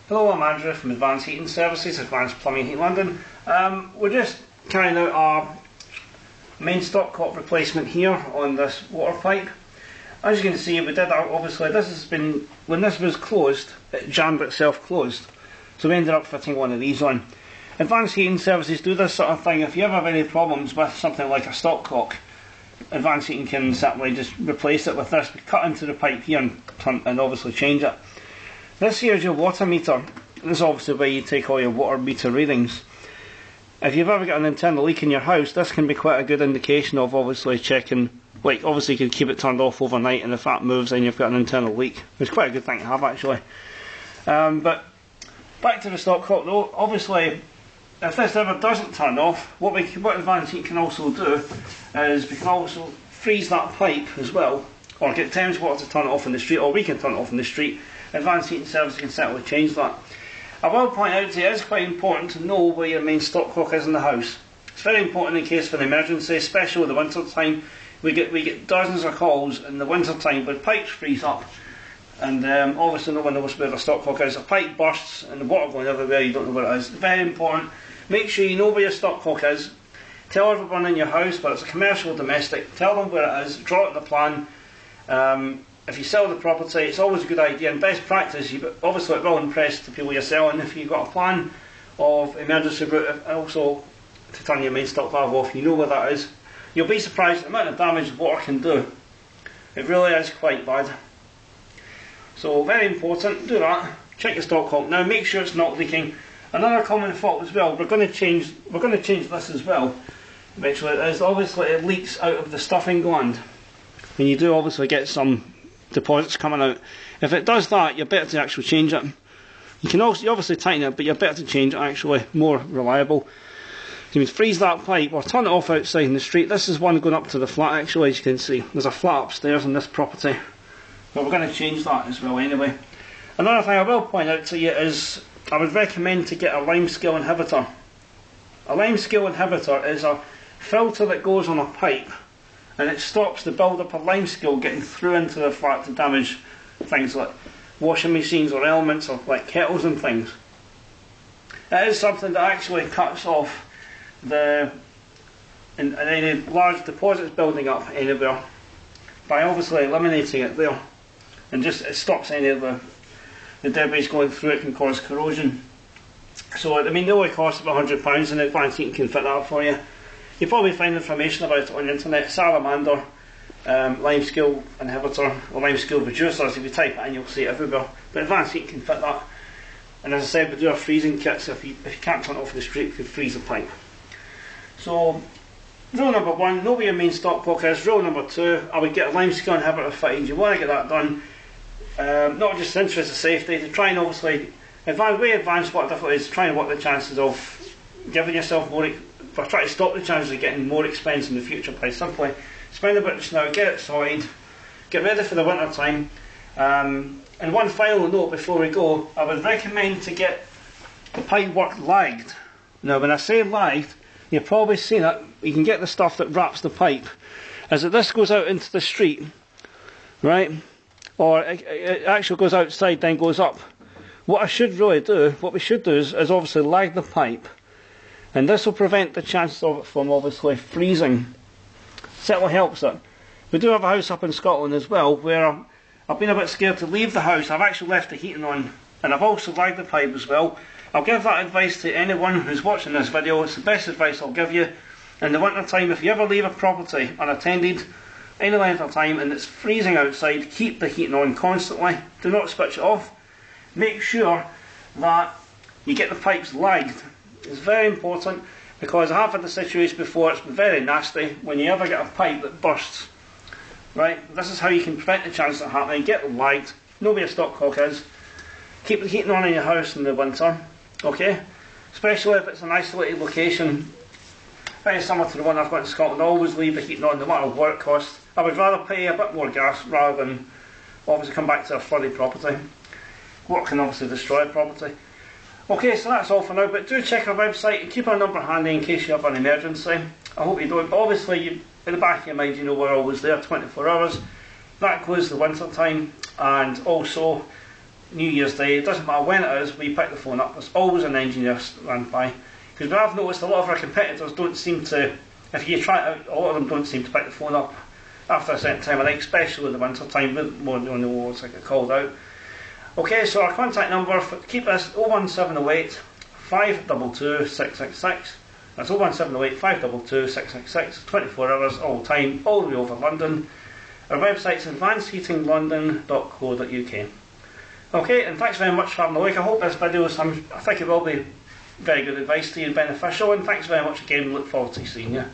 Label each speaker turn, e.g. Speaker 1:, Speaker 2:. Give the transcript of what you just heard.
Speaker 1: Hello, I'm Andrew from Advanced Heating Services, Advanced Plumbing Heat London. We're just carrying out our main stopcock replacement here on this water pipe. As you can see, we did that, obviously this has been, when this was closed, it jammed itself closed. So we ended up fitting one of these on. Advanced Heating Services do this sort of thing. If you ever have any problems with something like a stopcock, Advanced Heating can simply just replace it with this. We cut into the pipe here and obviously change it. This here is your water meter. This is obviously where you take all your water meter readings. If you've ever got an internal leak in your house, this can be quite a good indication of obviously checking, like obviously you can keep it turned off overnight, and if that moves then you've got an internal leak. It's quite a good thing to have actually. But back to the stopcock though, obviously if this ever doesn't turn off, what Advanced Heat can also do is we can also freeze that pipe as well, or get Thames Water to turn it off in the street, or we can turn it off in the street. Advanced Heating Services can certainly change that. I will point out to you, it is quite important to know where your main stopcock is in the house. It's very important in case of an emergency, especially in the winter time. We get dozens of calls in the winter time where pipes freeze up, and obviously no one knows where the stopcock is. A pipe bursts and the water going everywhere, you don't know where it is. It's very important. Make sure you know where your stopcock is. Tell everyone in your house, whether it's a commercial or domestic, tell them where it is, draw it on the plan. If you sell the property, it's always a good idea, and best practice, obviously it will impress the people you're selling if you've got a plan of emergency route, and also to turn your main stop valve off, you know where that is. You'll be surprised at the amount of damage water can do. It really is quite bad. So very important, do that. Check your stopcock. Now make sure it's not leaking. Another common fault as well, we're going to change this as well. Eventually it is, obviously it leaks out of the stuffing gland. And you do obviously get some deposits coming out. If it does that, you're better to actually change it. You obviously tighten it, but you're better to change it actually, more reliable. You can freeze that pipe or turn it off outside in the street. This is one going up to the flat actually, as you can see. There's a flat upstairs in this property. But we're going to change that as well anyway. Another thing I will point out to you is, I would recommend to get a lime scale inhibitor. A lime scale inhibitor is a filter that goes on a pipe, and it stops the build-up of limescale getting through into the flat to damage things like washing machines or elements of like kettles and things. It is something that actually cuts off any large deposits building up anywhere by obviously eliminating it there, and just it stops any of the debris going through. It can cause corrosion. So I mean, they only cost about £100, and Advanced Heating can fit that for you. You'll probably find information about it on the internet. Salamander, limescale inhibitor, or limescale reducers. If you type it in, you'll see it everywhere. But Advanced Heat can fit that. And as I said, we do have freezing kits. So if you can't turn it off the street, you can freeze the pipe. So, rule number 1, know where your main stopcock is. Rule number 2, I would get a limescale inhibitor fitted. You want to get that done, not just in the interest of safety, to try and obviously, advanced water difficulties, to try and work the chances of giving yourself more, or try to stop the chances of getting more expense in the future by simply spend a bit just now, get it sorted, get ready for the winter time. And one final note before we go, I would recommend to get the pipe work lagged. Now when I say lagged, you've probably seen it, you can get the stuff that wraps the pipe, as this goes out into the street, right, or it actually goes outside then goes up. What we should do is obviously lag the pipe, and this will prevent the chance of it from obviously freezing. Certainly helps it. We do have a house up in Scotland as well where I've been a bit scared to leave the house. I've actually left the heating on, and I've also lagged the pipe as well. I'll give that advice to anyone who's watching this video. It's the best advice I'll give you. In the winter time, if you ever leave a property unattended any length of time and it's freezing outside, keep the heating on constantly. Do not switch it off. Make sure that you get the pipes lagged. It's very important, because I have had the situation before. It's been very nasty when you ever get a pipe that bursts. Right, this is how you can prevent the chance of happening. Get them lagged, know where your stopcock is, keep the heating on in your house in the winter, okay? Especially if it's an isolated location, very similar to the one I've got in Scotland. Always leave the heating on no matter what it costs. I would rather pay a bit more gas rather than obviously come back to a flooded property. What can obviously destroy a property. Okay, so that's all for now, but do check our website and keep our number handy in case you have an emergency. I hope you don't, but obviously in the back of your mind you know we're always there 24 hours. That includes the winter time, and also New Year's Day, it doesn't matter when it is, we pick the phone up. There's always an engineer stand by. Because I've noticed a lot of our competitors don't seem to, if you try it out, a lot of them don't seem to pick the phone up after a certain time of night, especially in the winter time, more on the wards I get called out. Okay, so our contact number, keep this 01708 522 666. That's 01708 522 666, 24 hours, all the time, all the way over London. Our website's advancedheatinglondon.co.uk. Okay, and thanks very much for having a look. I hope this video, I think it will be very good advice to you and beneficial, and thanks very much again, look forward to seeing you.